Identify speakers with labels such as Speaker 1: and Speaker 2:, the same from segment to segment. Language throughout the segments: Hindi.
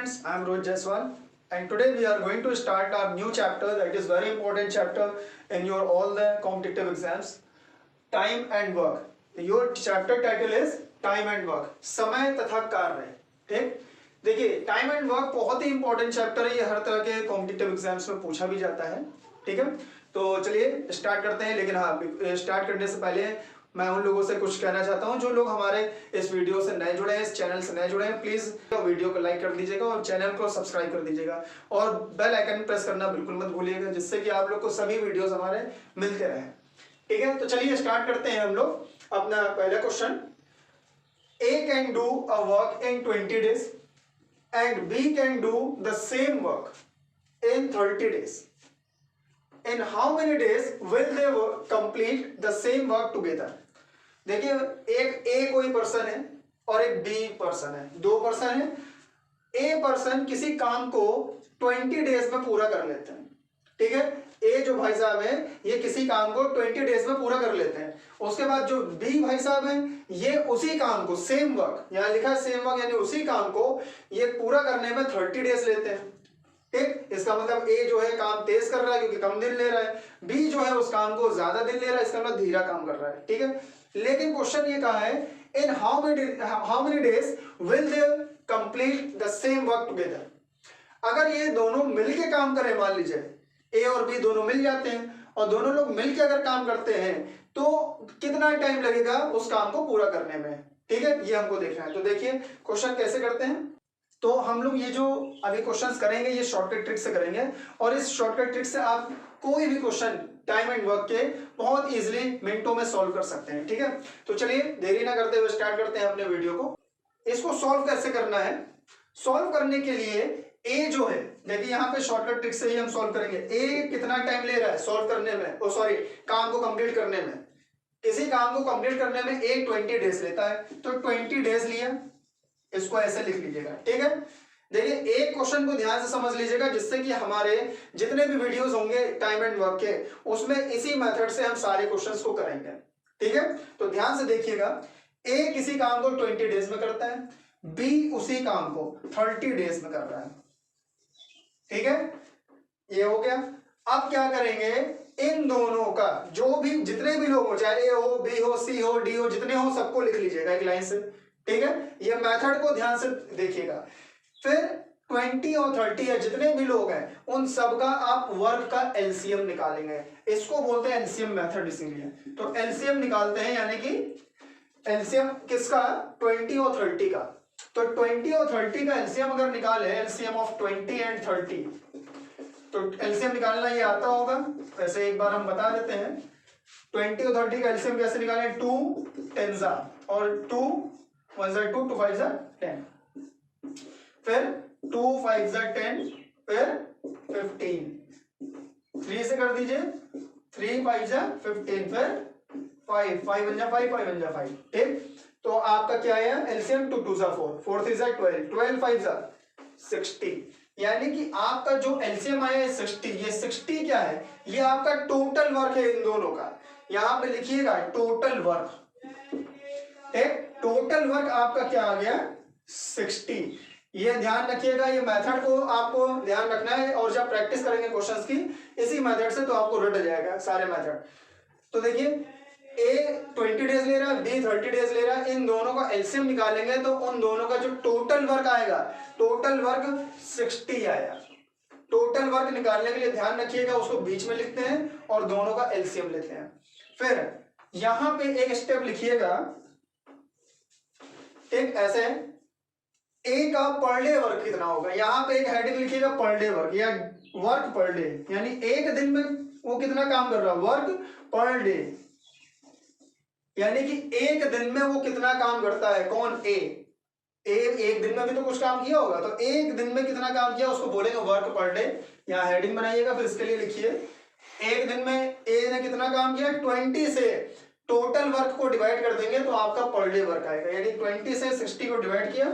Speaker 1: students, I am Rohit Jaiswal and today we are going to start our new chapter that is very important chapter in your all the competitive exams, time and work. Your chapter title is time and work, समय तथा कार्य. ठीक, देखिए टाइम एंड वर्क बहुत ही इंपॉर्टेंट चैप्टर है, ये हर तरह के कॉम्पिटिटिव एग्जाम्स में पूछा भी जाता है. ठीक है, तो चलिए स्टार्ट करते हैं. लेकिन हाँ, स्टार्ट करने से पहले मैं उन लोगों से कुछ कहना चाहता हूं जो लोग हमारे इस वीडियो से नए जुड़े हैं, इस चैनल से नए जुड़े हैं, प्लीज वीडियो को लाइक कर दीजिएगा और चैनल को सब्सक्राइब कर दीजिएगा और बेल आइकन प्रेस करना बिल्कुल मत भूलिएगा, जिससे कि आप लोग को सभी वीडियोस हमारे मिलते रहें. ठीक है, तो चलिए स्टार्ट करते हैं हम लोग अपना पहला question. A can do a work in 20 days and B can do the same work in 30 days. In how many days will they complete the same work together? देखिए एक ए कोई पर्सन है और एक बी पर्सन है, दो पर्सन है. ए पर्सन किसी काम को 20 डेज में पूरा कर लेते हैं. ठीक है, ए जो भाई साहब है ये किसी काम को 20 डेज में पूरा कर लेते हैं. उसके बाद जो बी भाई साहब हैं ये उसी काम को सेम वर्क, यहाँ लिखा है सेम वर्क, यानी उसी काम को ये पूरा करने में 30 डेज लेते हैं. ठीक, इसका मतलब ए जो है काम तेज कर रहा है क्योंकि कम दिन ले रहा है, बी जो है उस काम को ज्यादा दिन ले रहा है, इसका मतलब धीरा काम कर रहा है. ठीक है, लेकिन क्वेश्चन ये कहा है in how many days will they complete the same work together. अगर ये दोनों मिलके काम करें, मान लीजिए ए और बी दोनों मिल जाते हैं और दोनों लोग मिलके अगर काम करते हैं तो कितना टाइम लगेगा उस काम को पूरा करने में. ठीक है, ये हमको देखना है. तो देखिए क्वेश्चन कैसे करते हैं. तो हम लोग ये जो अभी क्वेश्चंस करेंगे ये शॉर्टकट ट्रिक से करेंगे और इस शॉर्टकट ट्रिक से आप कोई भी क्वेश्चन टाइम एंड वर्क के बहुत इजीली मिनटों में सॉल्व कर सकते हैं. ठीक है, तो चलिए देरी ना करते हुए स्टार्ट करते हैं अपने वीडियो को. इसको सॉल्व कैसे करना है, सॉल्व करने के लिए ए जो है, देखिए यहाँ पे शॉर्टकट ट्रिक से ही हम सॉल्व करेंगे. ए कितना टाइम ले रहा है सॉल्व करने में, ओ सॉरी काम को कंप्लीट करने में. किसी काम को कंप्लीट करने में ए 20 डेज लेता है, तो 20 डेज लिया, इसको ऐसे लिख लीजिएगा. ठीक है, देखिए एक क्वेश्चन को ध्यान से समझ लीजिएगा जिससे कि हमारे जितने भी वीडियोस होंगे टाइम एंड वर्क के उसमें इसी मेथड से हम सारे क्वेश्चंस को करेंगे. ठीक है, तो ध्यान से देखिएगा. ए किसी काम को 20 डेज में करता है, बी उसी काम को 30 डेज में कर रहा है. ठीक है, ये हो गया. अब क्या करेंगे, इन दोनों का जो भी जितने भी लोग हो, चाहे ए हो, बी हो, सी हो, डी हो, जितने हो सबको लिख लीजिएगा एक लाइन से. ठीक है, ये मेथड को ध्यान से देखिएगा. फिर 20 और 30 है जितने भी लोग हैं उन सब का आप वर्क का एलसीएम निकालेंगे. इसको बोलते हैं एलसीएम मेथड इसीलिए. तो एलसीएम निकालते हैं, यानी कि एलसीएम किसका, 20 और 30 का. तो 20 और 30 का एलसीएम अगर निकाले, एलसीएम ऑफ 20 एंड 30, तो एलसीएम निकालना ये आता होगा. वैसे एक बार हम बता देते हैं 20 और 30 का एलसीएम कैसे निकालें. 2 10 और 2 1 2 2 5 10, फिर 2 5 10, फिर 15, 3 से कर दीजिए, 3 5 15, फिर 5 5 1 5 5 1 5. ठीक, तो आपका क्या है एलसीएम 2 2 4 4 3 12 12 5 60, यानी कि आपका जो एलसीएम आया है 60. ये 60 क्या है, ये आपका टोटल वर्क है इन दोनों का. यहां पे लिखिएगा टोटल वर्क. ठीक, टोटल वर्क आपका क्या आ गया 60. ये ध्यान रखिएगा, ये मेथड को आपको ध्यान रखना है और जब प्रैक्टिस करेंगे क्वेश्चंस की इसी मेथड से तो आपको रट जाएगा सारे मेथड. तो देखिए ए 20 डेज ले रहा है, बी 30 डेज ले रहा है, इन दोनों का एलसीएम निकालेंगे तो उन दोनों का जो टोटल वर्क आएगा, टोटल वर्क 60 आया. टोटल वर्क निकालने के लिए ध्यान रखिएगा उसको बीच में लिखते हैं और दोनों का एलसीएम लेते हैं. फिर यहां पे एक स्टेप लिखिएगा, एक ऐसे ए का पर डे वर्क कितना होगा. यहां पे एक हेडिंग लिखिएगा पर डे वर्क या वर्क पर डे, यानी एक दिन में वो कितना काम कर रहा है, वर्क पर डे, यानी कि एक दिन में वो कितना काम करता है. कौन, ए एक दिन में भी तो कुछ काम किया होगा, तो एक दिन में कितना काम किया उसको बोलेंगे वर्क पर डे. यहाँ हेडिंग बनाइएगा, फिर इसके लिए लिखिए एक दिन में ए ने कितना काम किया. 20 से टोटल वर्क को डिवाइड कर देंगे तो आपका पर डे वर्क आएगा, यानी 20 से 60 को डिवाइड किया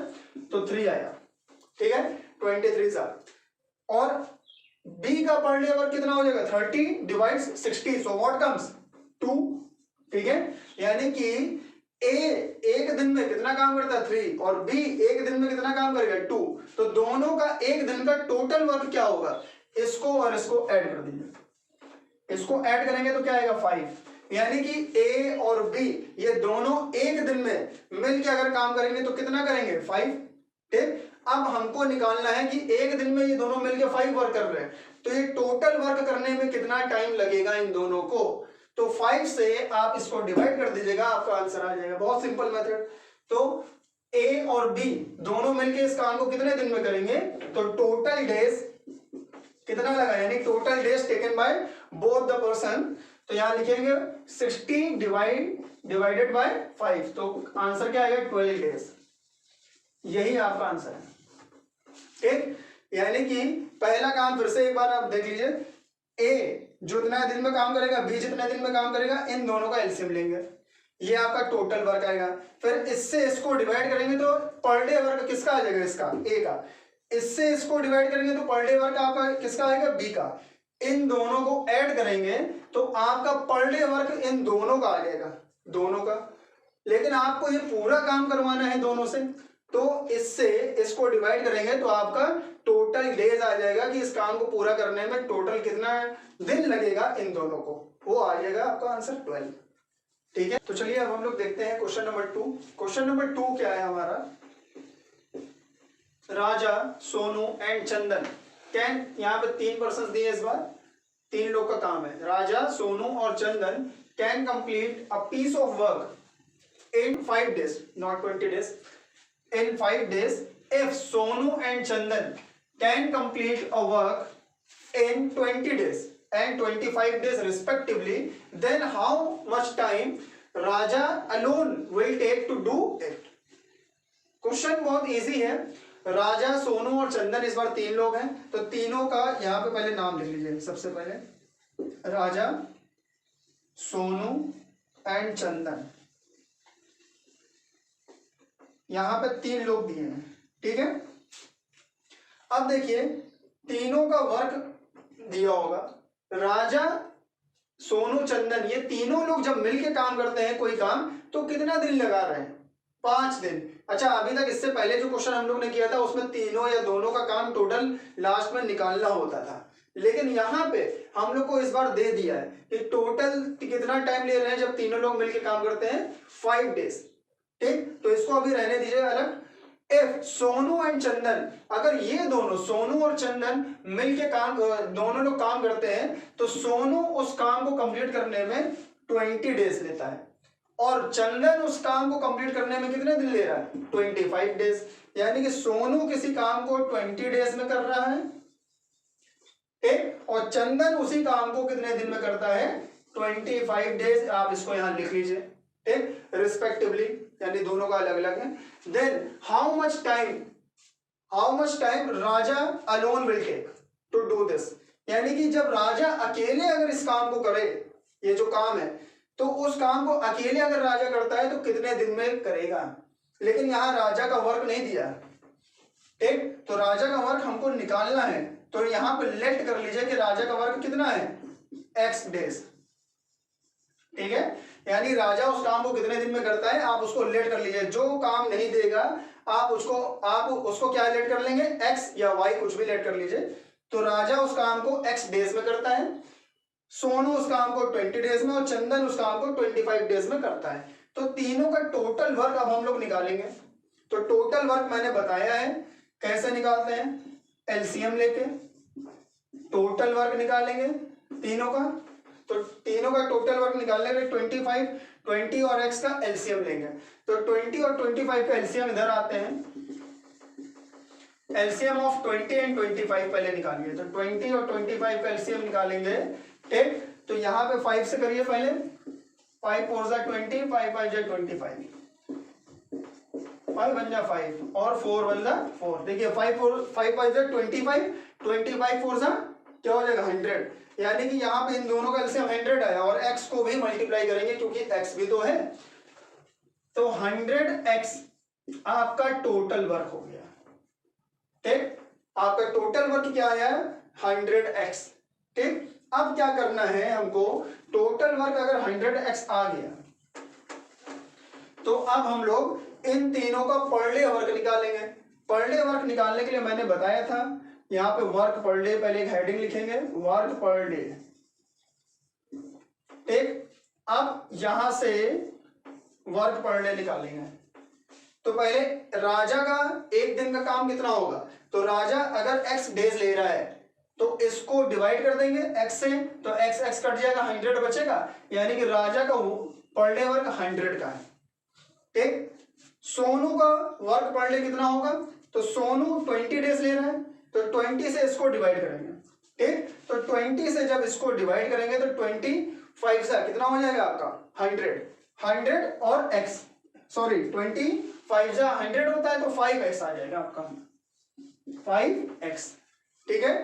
Speaker 1: तो 3 आया. ठीक है, 23 और बी का पर डे वर्क कितना हो जाएगा, 30 डिवाइड्स 60, सो व्हाट कम्स 2. ठीक है, यानी कि ए एक दिन में कितना काम करता है 3 और बी एक दिन में कितना काम करेगा 2, तो दोनों का एक दिन का टोटल वर्क क्या होगा, इसको और इसको ऐड कर दीजिए, इसको ऐड करेंगे तो क्या आएगा 5, यानी कि ए और बी ये दोनों एक दिन में मिलकर अगर काम करेंगे तो कितना करेंगे 5। ठीक, अब हमको निकालना है कि एक दिन में ये दोनों मिलकर 5 वर्क कर रहे हैं, तो ये टोटल वर्क करने में कितना टाइम लगेगा इन दोनों को, तो 5 से आप इसको डिवाइड कर दीजिएगा, आपका आंसर आ जाएगा। बहुत सिंपल मेथड। तो ए और बी दोनों मिलकर इस काम को कितने दिन में करेंगे, तो टोटल डेज कितना लगा, यानी total days taken by both the person, तो यहां लिखेंगे 60 डिवाइडेड बाय 5, तो आंसर क्या आएगा 12 डेज। यही आपका आंसर है। ठीक, यानी कि पहला काम फिर से एक बार आप देख लीजिए, ए जो जितना दिन में काम करेगा, बी जितने दिन में काम करेगा, इन दोनों का एलसीएम लेंगे, ये आपका टोटल वर्क आएगा। फिर इससे इसको डिवाइड करेंगे तो पर डे वर्क किसका आ जाएगा, इसका ए का। इससे इसको डिवाइड करेंगे तो पर डे वर्क आपका किसका आएगा, बी का। इन दोनों को ऐड करेंगे तो आपका पर डे वर्क इन दोनों का आ जाएगा, दोनों का। लेकिन आपको ये पूरा काम करवाना है दोनों से, तो इससे इसको डिवाइड करेंगे तो आपका टोटल डेज आ जाएगा कि इस काम को पूरा करने में टोटल कितना दिन लगेगा इन दोनों को, वो आ जाएगा आपका आंसर 12। ठीक है, तो चलिए अब हम लोग देखते हैं क्वेश्चन नंबर 2। क्वेश्चन नंबर 2 क्या है हमारा, राजा, सोनू एंड चंदन कैन, यहाँ पे 3 पर्सन दिए, इस बार 3 लोग का काम है। राजा, सोनू और Chandan can complete a piece of work in 5 days, not 20 days, in 5 days if Sonu and Chandan can complete a work in 20 days and 25 days respectively, then how much time Raja alone will take to do it? Question बहुत इजी है। राजा, सोनू और चंदन इस बार 3 लोग हैं, तो तीनों का यहाँ पे पहले नाम लिख लीजिए। सबसे पहले राजा, सोनू एंड चंदन, यहां पे 3 लोग दिए हैं। ठीक है, अब देखिए तीनों का वर्क दिया होगा, राजा, सोनू, चंदन, ये तीनों लोग जब मिलके काम करते हैं कोई काम, तो कितना दिन लगा रहे हैं, 5 दिन। अच्छा, अभी तक इससे पहले जो क्वेश्चन हम लोग ने किया था उसमें तीनों या दोनों का काम टोटल लास्ट में निकालना होता था, लेकिन यहाँ पे हम लोग को इस बार दे दिया है कि टोटल कितना टाइम ले रहे हैं जब तीनों लोग मिलके काम करते हैं, 5 days। ठीक, तो इसको अभी रहने दीजिए अलग। इफ सोनू एंड चंदन, अगर ये दोनों सोनू और चंदन मिलके काम, दोनों लोग काम करते हैं, तो सोनू उस काम को कंप्लीट करने में 20 डेज लेता है और चंदन उस काम को कंप्लीट करने में कितने दिन ले रहा है, 25 डेज। यानी कि सोनू किसी काम को 20 डेज में कर रहा है, ठीक, और चंदन उसी काम को कितने दिन में करता है, 25 डेज। आप इसको यहां लिख लीजिए, ठीक, रिस्पेक्टिवली, यानी दोनों का अलग अलग है। Then how much time Raja alone will take to do this, यानी कि जब राजा अकेले अगर इस काम को करे, ये जो काम है, तो उस काम को अकेले अगर राजा करता है तो कितने दिन में करेगा। लेकिन यहां राजा का वर्क नहीं दिया, ठीक, तो राजा का वर्क हमको निकालना है, तो यहां पे लेट कर लीजिए कि राजा का वर्क कितना है, x डेज। ठीक है, यानी राजा उस काम को कितने दिन में करता है, आप उसको लेट कर लीजिए। जो काम नहीं देगा आप उसको क्या लेट कर लेंगे, x या y, कुछ भी लेट कर लीजिए। तो राजा उस काम को x डेज में करता है, सोनू उस काम को 20 डेज में और चंदन उस काम को 25 डेज में करता है। तो तीनों का टोटल वर्क अब हम लोग निकालेंगे। तो टोटल वर्क मैंने बताया है कैसे निकालते हैं, एलसीएम लेके टोटल वर्क निकालेंगे तीनों का। तो तीनों का टोटल वर्क निकालने के लिए 25, 20 और x का एलसीएम लेंगे। तो 20 और 25 का एलसीएम इधर आते हैं, एलसीएम ऑफ 20 एंड 25 पहले निकालिए। तो 20 और 25 का एलसीएम निकालेंगे, ठीक। तो यहाँ पे 5 से करिए पहले, 5 4 जा 20, 5 5 जा 25, 5 1 जा 5 और 4 1 जा 4। देखिए 5 5 जा 25, 25 4 जा क्या हो जाएगा 100, यानी कि यहाँ पे इन दोनों का एलसीएम 100 आया और x को भी मल्टीप्लाई करेंगे क्योंकि x भी तो है। तो 100x आपका टोटल वर्क हो गया, ठीक। आपका टोटल वर्क क्या आया, 100x, ठीक। अब क्या करना है हमको, टोटल वर्क अगर 100x आ गया तो अब हम लोग इन तीनों का पर डे वर्क निकालेंगे। पर डे वर्क निकालने के लिए मैंने बताया था यहाँ पे वर्क पर डे, पहले एक हेडिंग लिखेंगे वर्क पर डे। ठीक, अब यहां से वर्क पर डे निकालेंगे। तो पहले राजा का एक दिन का काम कितना होगा, तो राजा अगर x डेज ले रहा है तो इसको डिवाइड कर देंगे x से, तो x x कट जाएगा, 100 बचेगा, यानी कि राजा का पर डे वर्क 100 का है। ठीक, सोनू का वर्क पर डे कितना होगा, तो सोनू 20 डेज ले रहा है तो 20 से इसको डिवाइड करेंगे। ठीक, तो 20 से जब इसको डिवाइड करेंगे तो 25 से कितना हो जाएगा आपका 100 और x, सॉरी 25 जा 100 होता है तो 5x आ जाएगा आपका 5x। ठीक है,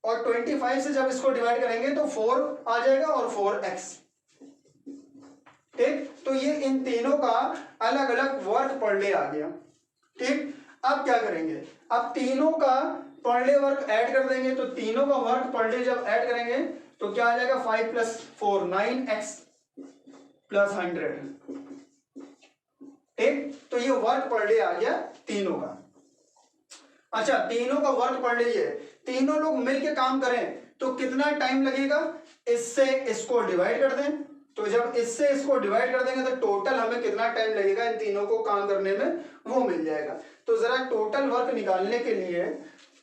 Speaker 1: और 25 से जब इसको डिवाइड करेंगे तो 4 आ जाएगा और 4x। ठीक, तो ये इन तीनों का अलग अलग वर्क पर डे आ गया। ठीक, अब क्या करेंगे, अब तीनों का पर डे वर्क ऐड कर देंगे। तो तीनों का वर्क पर डे जब ऐड करेंगे तो क्या आ जाएगा 5 + 4 9x + 100। ठीक, तो ये वर्क पर डे आ गया तीनों का। अच्छा, तीनों का वर्क पर डे, ये तीनों लोग मिलके काम करें तो कितना टाइम लगेगा, इससे इसको डिवाइड कर दें, तो जब इससे इसको डिवाइड कर देंगे तो टोटल हमें कितना टाइम लगेगा इन तीनों को काम करने में वो मिल जाएगा। तो जरा टोटल वर्क निकालने के लिए,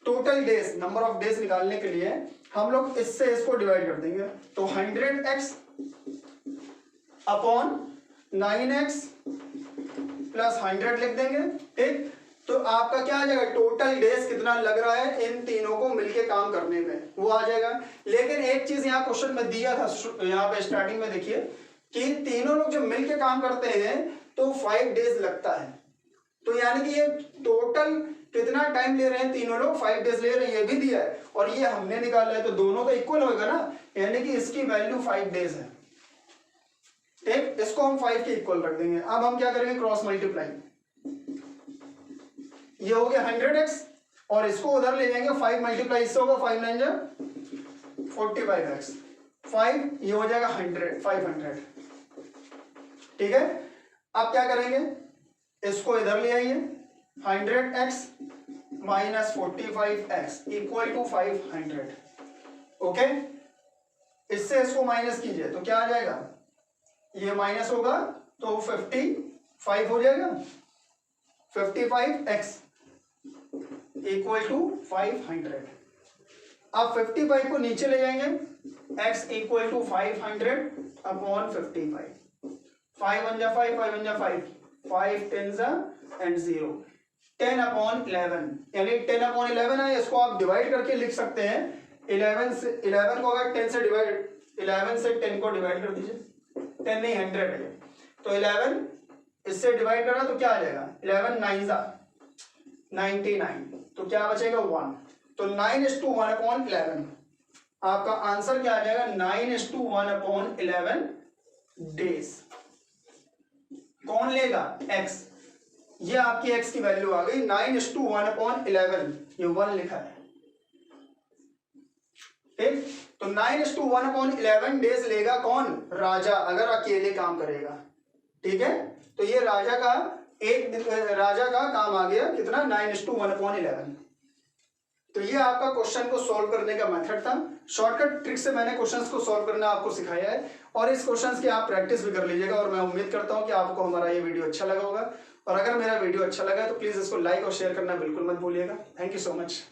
Speaker 1: total days, number of days निकालने के लिए हम लोग इससे इसको डिवाइड कर देंगे। तो 100x अपॉन 9x + 100 लिख देंगे। ठीक, तो आपका क्या आ जाएगा, टोटल डेज कितना लग रहा है इन तीनों को मिलके काम करने में वो आ जाएगा। लेकिन एक चीज यहाँ क्वेश्चन में दिया था, यहाँ पे स्टार्टिंग में देखिए कि तीनों लोग जब मिलके काम करते हैं तो 5 डेज लगता है। तो यानी कि ये टोटल कितना टाइम ले रहे हैं तीनों लोग, 5 डेज ले रहे हैं, ये भी दिया है और ये हमने निकाला है, तो दोनों का इक्वल होगा ना, यानी कि इसकी वैल्यू 5 डेज है। ठीक, इसको हम 5 के इक्वल रख देंगे। अब हम क्या करेंगे, क्रॉस मल्टीप्लाई, ये हो गया 100x और इसको उधर ले जाएंगे, 5 मल्टीप्लाई इससे होगा, 5 9 जा 45x, 5 ये हो जाएगा 100 500। ठीक है, अब क्या करेंगे, इसको इधर ले आइए, 100x - 45x = 500। ओके, इससे इसको माइनस कीजिए तो क्या आ जाएगा, ये माइनस होगा तो 55 हो जाएगा, 55x = 500। अब 55 को नीचे ले जाएंगे, x = 500 अपॉन 55, 5 1 जा 5, 5 1 जा 5, 5 10 जा एंड 0, 10 अपॉन 11, यानी 10 अपॉन 11 है। इसको आप डिवाइड करके लिख सकते हैं, 11 को अगर 10 से डिवाइड, 11 से 10 को डिवाइड कर दीजिए, 10 नहीं 100 है, तो 11 इससे डिवाइड करना तो क्या आ जाएगा, 11 9 जा 99, तो क्या बचेगा 1, तो 9:1 अपॉन 11, आपका आंसर क्या आ जाएगा 9:1 अपॉन 11 डेज। कौन लेगा, x, ये आपकी x की वैल्यू आ गई 9:1 अपॉन 11, ये 1 लिखा है। ठीक, तो 9:1 अपॉन 11 डेज लेगा कौन, राजा, अगर अकेले काम करेगा। ठीक है, तो ये राजा का काम आ गया कितना, 9:1 अपॉन 11। तो ये आपका क्वेश्चन को सॉल्व करने का मेथड था। शॉर्टकट ट्रिक से मैंने क्वेश्चंस को सॉल्व करना आपको सिखाया है और इस क्वेश्चंस की आप प्रैक्टिस भी कर लीजिएगा और मैं उम्मीद करता हूं कि आपको हमारा ये वीडियो अच्छा लगा होगा। और अगर मेरा वीडियो अच्छा लगा तो प्लीज इसको लाइक और शेयर करना बिल्कुल मत भूलिएगा। Thank you so much.